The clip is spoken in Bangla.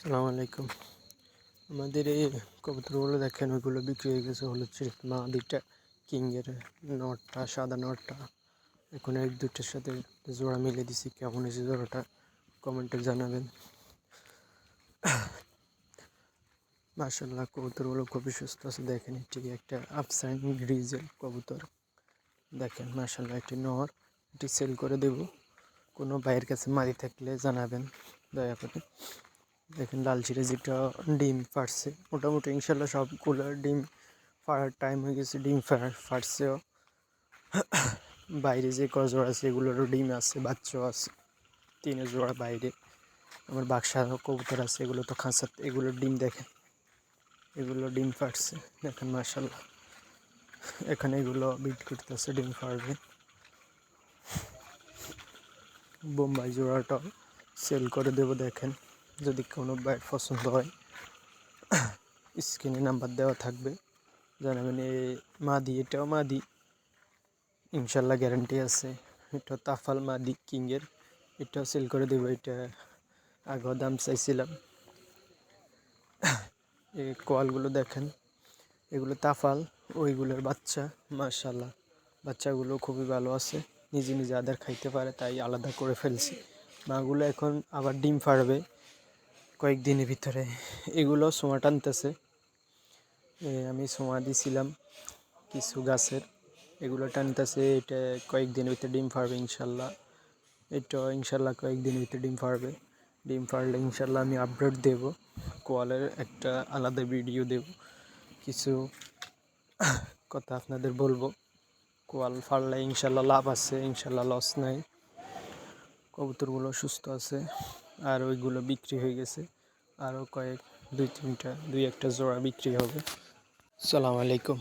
আসসালামু আলাইকুম। আমাদের এই কবুতরগুলো দেখেন, ওইগুলো বিক্রি হয়ে গেছে। হলো মা দুইটা কিংয়ের নটটা, সাদা নটটা। এখন এক দুইটার সাথে জোড়া মিলে দিছি। কেমন হয়েছে জোড়াটা কমেন্টে জানাবেন। মাশাআল্লাহ, কবুতরগুলো খুবই সুস্থ আছে। দেখেন, এটি একটা আফসাইন গ্রিজেল কবুতর। দেখেন মাশাআল্লাহ, এটি নর। এটি সেল করে দেব। কোনো ভাইয়ের কাছে মাদি থাকলে জানাবেন দয়া করে। দেখেন লালচিরে যেটা ডিম ফাটছে, মোটামুটি ইনশাল্লাহ সবগুলো ডিম ফাড়ার টাইম হয়ে গেছে। ডিম ফাটছেও। বাইরে যে কজোড়া আছে এগুলোরও ডিম আছে, বাচ্চাও আছে। 3 জোড়া বাইরে। আমার বাক্সা কবুতর আছে, এগুলো তো খাঁচাতে। এগুলোর ডিম দেখেন, এগুলো ডিম ফাটছে। দেখেন মাশাল্লাহ, এখানে এগুলো বিট করতেছে, ডিম ফাটবে। বোম্বাই জোড়াটাও সেল করে দেবো। দেখেন, যদি কোনো বাইর পছন্দ হয় স্ক্রিনে নাম্বার দেওয়া থাকবে, জানাবেন। মাদি, এটাও মাদি, ইনশাল্লাহ গ্যারান্টি আছে। এটা তাফাল মাদি কিংয়ের, এটাও সেল করে দেবো। এটা আগেও দাম চাইছিলাম। এই কোয়ালগুলো দেখেন, এগুলো তাফাল, ওইগুলোর বাচ্চা। মাশাল্লাহ, বাচ্চাগুলো খুবই ভালো আছে, নিজে নিজে আদার খাইতে পারে, তাই আলাদা করে ফেলছি। মাগুলো এখন আবার ডিম ফাড়বে কয়েকদিনের ভিতরে। এগুলো সোয়া টানতেছে। আমি সোয়া দিছিলাম কিছু গাছের, এগুলো টানতেছে। এটা কয়েকদিনের ভিতরে ডিম ফাড়বে ইনশাল্লাহ। এটা ইনশাল্লাহ কয়েকদিনের ভিতরে ডিম ফাড়বে। ডিম ফাড়লে ইনশাল্লাহ আমি আপডেট দেব, কোয়ালের একটা আলাদা ভিডিও দেব। কিছু কথা আপনাদের বলবো। কোয়াল ফাড়লে ইনশাল্লাহ লাভ আছে, ইনশাল্লাহ লস নাই। কবুতরগুলো সুস্থ আছে, আর ওইগুলো বিক্রি হয়ে গেছে। আরও দুই একটা জোড়া বিক্রি হবে। আসসালামু আলাইকুম।